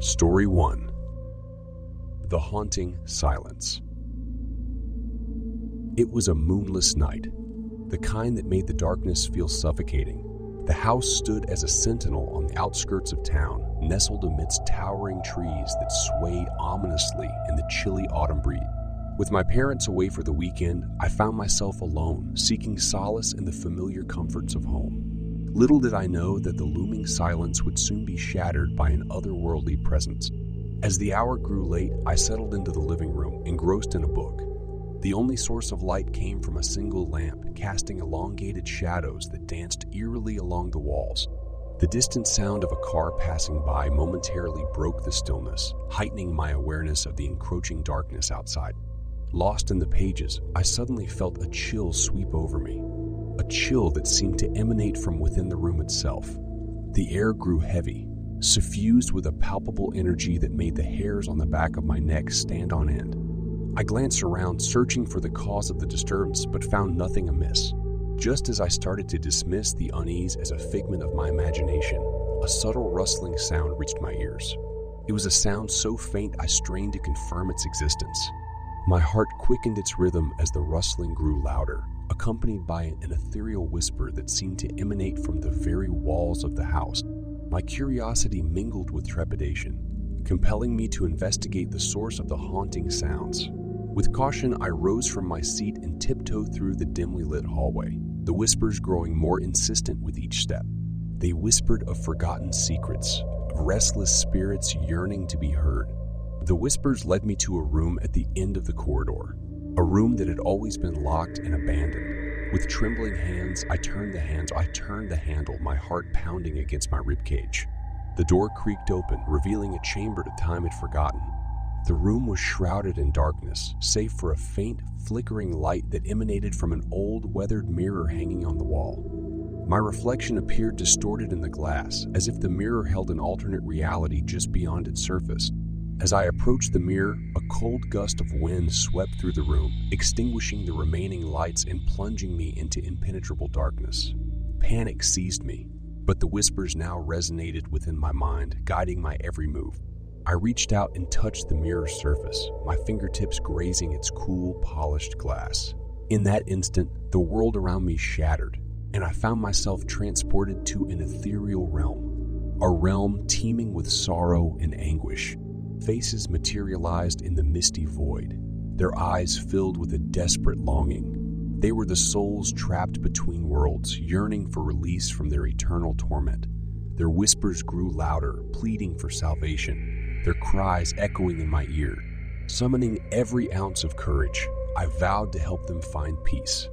Story 1. The Haunting Silence. It was a moonless night, the kind that made the darkness feel suffocating. The house stood as a sentinel on the outskirts of town, nestled amidst towering trees that swayed ominously in the chilly autumn breeze. With my parents away for the weekend, I found myself alone, seeking solace in the familiar comforts of home. Little did I know that the looming silence would soon be shattered by an otherworldly presence. As the hour grew late, I settled into the living room, engrossed in a book. The only source of light came from a single lamp, casting elongated shadows that danced eerily along the walls. The distant sound of a car passing by momentarily broke the stillness, heightening my awareness of the encroaching darkness outside. Lost in the pages, I suddenly felt a chill sweep over me, a chill that seemed to emanate from within the room itself. The air grew heavy, suffused with a palpable energy that made the hairs on the back of my neck stand on end. I glanced around, searching for the cause of the disturbance, but found nothing amiss. Just as I started to dismiss the unease as a figment of my imagination, a subtle rustling sound reached my ears. It was a sound so faint I strained to confirm its existence. My heart quickened its rhythm as the rustling grew louder, accompanied by an ethereal whisper that seemed to emanate from the very walls of the house. My curiosity mingled with trepidation, compelling me to investigate the source of the haunting sounds. With caution, I rose from my seat and tiptoed through the dimly lit hallway, the whispers growing more insistent with each step. They whispered of forgotten secrets, of restless spirits yearning to be heard. The whispers led me to a room at the end of the corridor, a room that had always been locked and abandoned. With trembling hands, I turned the handle, my heart pounding against my ribcage. The door creaked open, revealing a chamber that time had forgotten. The room was shrouded in darkness, save for a faint, flickering light that emanated from an old, weathered mirror hanging on the wall. My reflection appeared distorted in the glass, as if the mirror held an alternate reality just beyond its surface. As I approached the mirror, a cold gust of wind swept through the room, extinguishing the remaining lights and plunging me into impenetrable darkness. Panic seized me, but the whispers now resonated within my mind, guiding my every move. I reached out and touched the mirror's surface, my fingertips grazing its cool, polished glass. In that instant, the world around me shattered, and I found myself transported to an ethereal realm, a realm teeming with sorrow and anguish. Faces materialized in the misty void, their eyes filled with a desperate longing. They were the souls trapped between worlds, yearning for release from their eternal torment. Their whispers grew louder, pleading for salvation, their cries echoing in my ear. Summoning every ounce of courage, I vowed to help them find peace.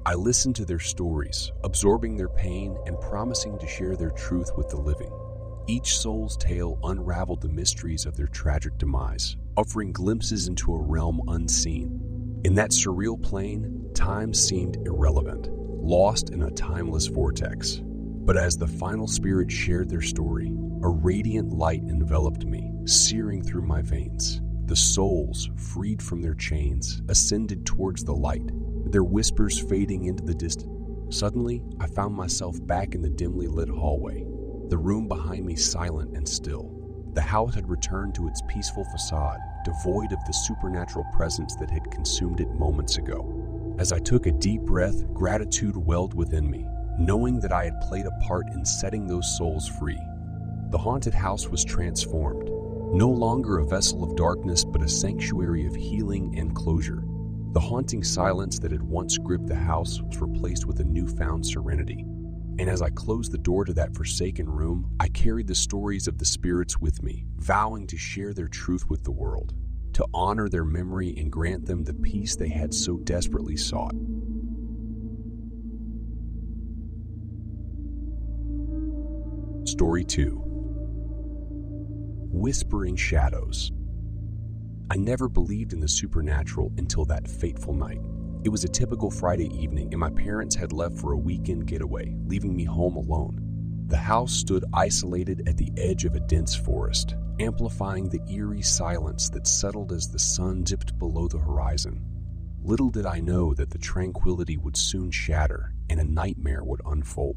I listened to their stories, absorbing their pain and promising to share their truth with the living. Each soul's tale unraveled the mysteries of their tragic demise, offering glimpses into a realm unseen. In that surreal plane, time seemed irrelevant, lost in a timeless vortex. But as the final spirits shared their story, a radiant light enveloped me, searing through my veins. The souls, freed from their chains, ascended towards the light, their whispers fading into the distance. Suddenly, I found myself back in the dimly lit hallway, the room behind me silent and still. The house had returned to its peaceful facade, devoid of the supernatural presence that had consumed it moments ago. As I took a deep breath, gratitude welled within me, knowing that I had played a part in setting those souls free. The haunted house was transformed, no longer a vessel of darkness but a sanctuary of healing and closure. The haunting silence that had once gripped the house was replaced with a newfound serenity. And as I closed the door to that forsaken room, I carried the stories of the spirits with me, vowing to share their truth with the world, to honor their memory and grant them the peace they had so desperately sought. Story 2. Whispering Shadows. I never believed in the supernatural until that fateful night. It was a typical Friday evening, and my parents had left for a weekend getaway, leaving me home alone. The house stood isolated at the edge of a dense forest, amplifying the eerie silence that settled as the sun dipped below the horizon. Little did I know that the tranquility would soon shatter and a nightmare would unfold.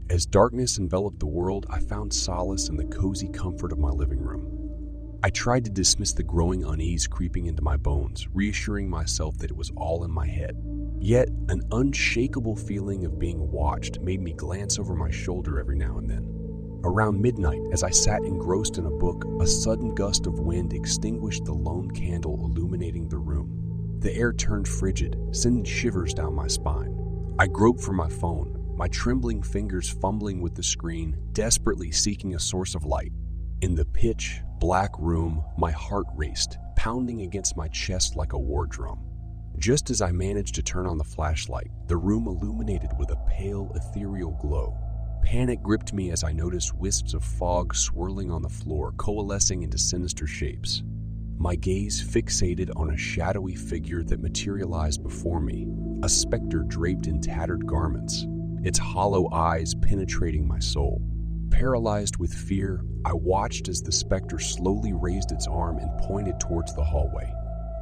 As darkness enveloped the world, I found solace in the cozy comfort of my living room. I tried to dismiss the growing unease creeping into my bones, reassuring myself that it was all in my head. Yet, an unshakable feeling of being watched made me glance over my shoulder every now and then. Around midnight, as I sat engrossed in a book, a sudden gust of wind extinguished the lone candle illuminating the room. The air turned frigid, sending shivers down my spine. I groped for my phone, my trembling fingers fumbling with the screen, desperately seeking a source of light. In the pitch black room, my heart raced, pounding against my chest like a war drum. Just as I managed to turn on the flashlight, the room illuminated with a pale, ethereal glow. Panic gripped me as I noticed wisps of fog swirling on the floor, coalescing into sinister shapes. My gaze fixated on a shadowy figure that materialized before me, a specter draped in tattered garments, its hollow eyes penetrating my soul. Paralyzed with fear, I watched as the specter slowly raised its arm and pointed towards the hallway.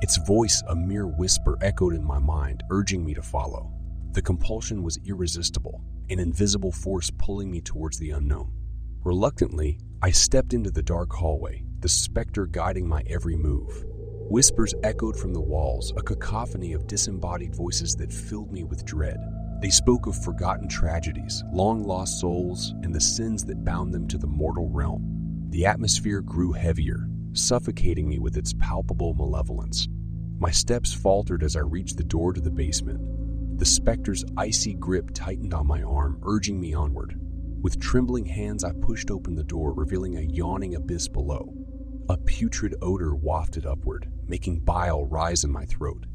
Its voice, a mere whisper, echoed in my mind, urging me to follow. The compulsion was irresistible, an invisible force pulling me towards the unknown. Reluctantly, I stepped into the dark hallway, the specter guiding my every move. Whispers echoed from the walls, a cacophony of disembodied voices that filled me with dread. They spoke of forgotten tragedies, long-lost souls, and the sins that bound them to the mortal realm. The atmosphere grew heavier, suffocating me with its palpable malevolence. My steps faltered as I reached the door to the basement. The specter's icy grip tightened on my arm, urging me onward. With trembling hands, I pushed open the door, revealing a yawning abyss below. A putrid odor wafted upward, making bile rise in my throat.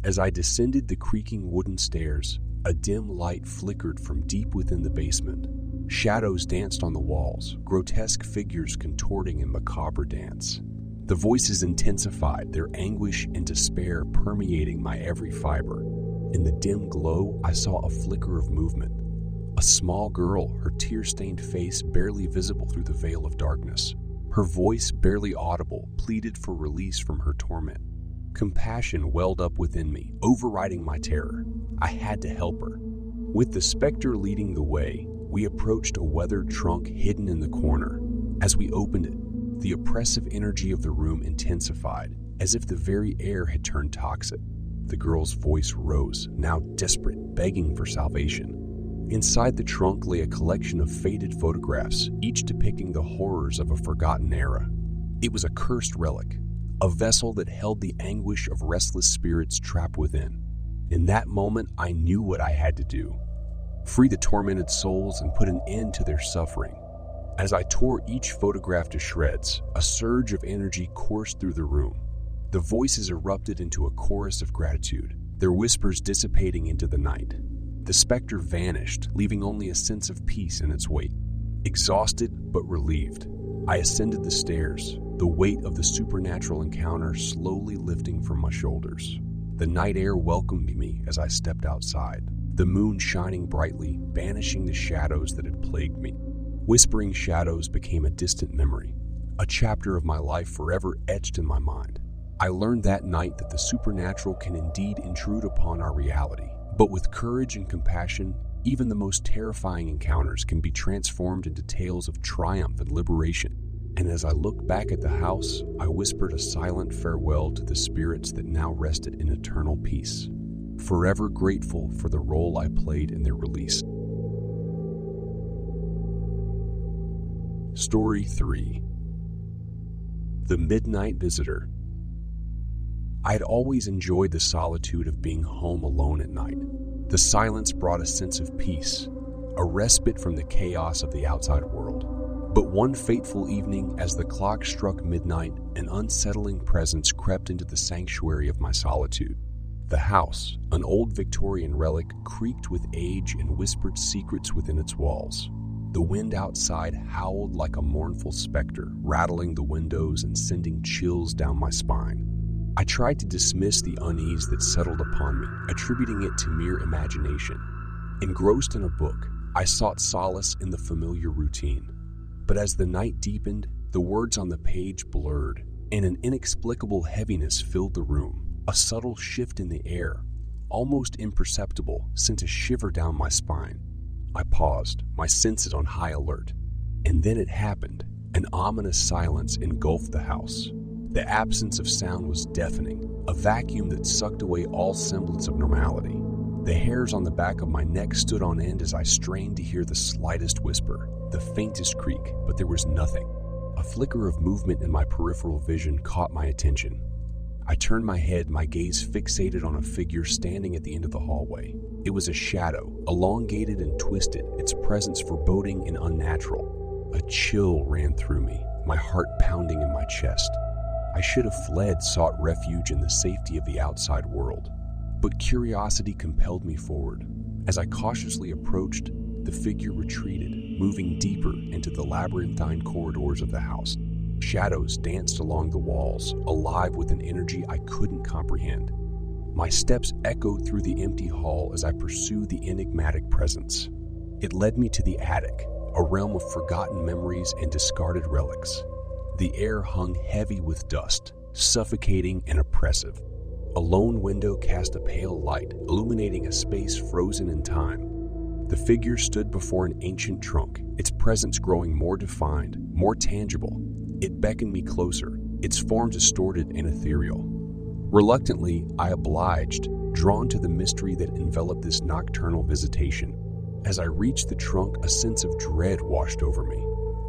As I descended the creaking wooden stairs, a dim light flickered from deep within the basement. Shadows danced on the walls, grotesque figures contorting in macabre dance. The voices intensified, their anguish and despair permeating my every fiber. In the dim glow, I saw a flicker of movement. A small girl, her tear-stained face barely visible through the veil of darkness. Her voice, barely audible, pleaded for release from her torment. Compassion welled up within me, overriding my terror. I had to help her. With the specter leading the way, we approached a weathered trunk hidden in the corner. As we opened it, the oppressive energy of the room intensified, as if the very air had turned toxic. The girl's voice rose, now desperate, begging for salvation. Inside the trunk lay a collection of faded photographs, each depicting the horrors of a forgotten era. It was a cursed relic, a vessel that held the anguish of restless spirits trapped within. In that moment, I knew what I had to do. Free the tormented souls and put an end to their suffering. As I tore each photograph to shreds, a surge of energy coursed through the room. The voices erupted into a chorus of gratitude, their whispers dissipating into the night. The specter vanished, leaving only a sense of peace in its wake. Exhausted but relieved, I ascended the stairs, the weight of the supernatural encounter slowly lifting from my shoulders. The night air welcomed me as I stepped outside, the moon shining brightly, banishing the shadows that had plagued me. Whispering shadows became a distant memory, a chapter of my life forever etched in my mind. I learned that night that the supernatural can indeed intrude upon our reality, but with courage and compassion, even the most terrifying encounters can be transformed into tales of triumph and liberation. And as I looked back at the house, I whispered a silent farewell to the spirits that now rested in eternal peace, forever grateful for the role I played in their release. Story 3. The Midnight Visitor. I had always enjoyed the solitude of being home alone at night. The silence brought a sense of peace, a respite from the chaos of the outside world. But one fateful evening, as the clock struck midnight, an unsettling presence crept into the sanctuary of my solitude. The house, an old Victorian relic, creaked with age and whispered secrets within its walls. The wind outside howled like a mournful specter, rattling the windows and sending chills down my spine. I tried to dismiss the unease that settled upon me, attributing it to mere imagination. Engrossed in a book, I sought solace in the familiar routine. But as the night deepened, the words on the page blurred, and an inexplicable heaviness filled the room. A subtle shift in the air, almost imperceptible, sent a shiver down my spine. I paused, my senses on high alert. And then it happened. An ominous silence engulfed the house. The absence of sound was deafening, a vacuum that sucked away all semblance of normality. The hairs on the back of my neck stood on end as I strained to hear the slightest whisper, the faintest creak, but there was nothing. A flicker of movement in my peripheral vision caught my attention. I turned my head, my gaze fixated on a figure standing at the end of the hallway. It was a shadow, elongated and twisted, its presence foreboding and unnatural. A chill ran through me, my heart pounding in my chest. I should have fled, sought refuge in the safety of the outside world. But curiosity compelled me forward. As I cautiously approached, the figure retreated, moving deeper into the labyrinthine corridors of the house. Shadows danced along the walls, alive with an energy I couldn't comprehend. My steps echoed through the empty hall as I pursued the enigmatic presence. It led me to the attic, a realm of forgotten memories and discarded relics. The air hung heavy with dust, suffocating and oppressive. A lone window cast a pale light, illuminating a space frozen in time. The figure stood before an ancient trunk, its presence growing more defined, more tangible. It beckoned me closer, its form distorted and ethereal. Reluctantly, I obliged, drawn to the mystery that enveloped this nocturnal visitation. As I reached the trunk, a sense of dread washed over me.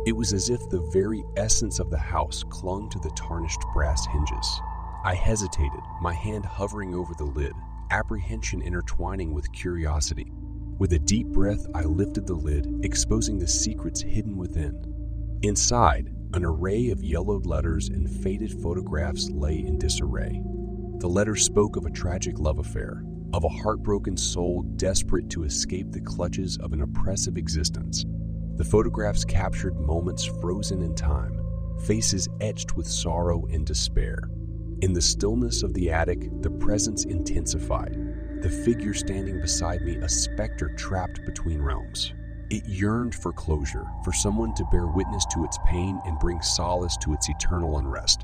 It was as if the very essence of the house clung to the tarnished brass hinges. I hesitated, my hand hovering over the lid, apprehension intertwining with curiosity. With a deep breath, I lifted the lid, exposing the secrets hidden within. Inside, an array of yellowed letters and faded photographs lay in disarray. The letters spoke of a tragic love affair, of a heartbroken soul desperate to escape the clutches of an oppressive existence. The photographs captured moments frozen in time, faces etched with sorrow and despair. In the stillness of the attic, the presence intensified. The figure standing beside me, a specter trapped between realms. It yearned for closure, for someone to bear witness to its pain and bring solace to its eternal unrest.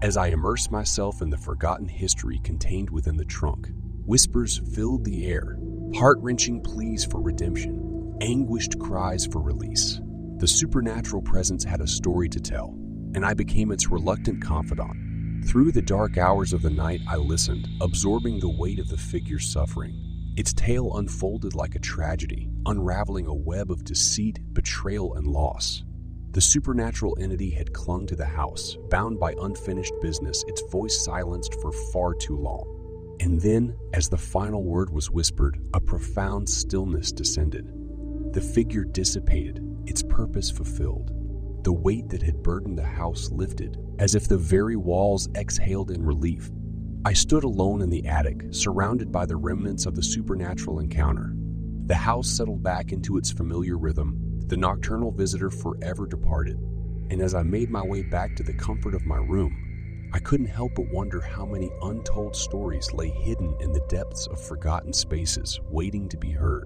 As I immersed myself in the forgotten history contained within the trunk, whispers filled the air, heart-wrenching pleas for redemption, anguished cries for release. The supernatural presence had a story to tell, and I became its reluctant confidant. Through the dark hours of the night, I listened, absorbing the weight of the figure's suffering. Its tale unfolded like a tragedy, unraveling a web of deceit, betrayal, and loss. The supernatural entity had clung to the house, bound by unfinished business, its voice silenced for far too long. And then, as the final word was whispered, a profound stillness descended. The figure dissipated, its purpose fulfilled. The weight that had burdened the house lifted, as if the very walls exhaled in relief. I stood alone in the attic, surrounded by the remnants of the supernatural encounter. The house settled back into its familiar rhythm, the nocturnal visitor forever departed. And as I made my way back to the comfort of my room, I couldn't help but wonder how many untold stories lay hidden in the depths of forgotten spaces, waiting to be heard.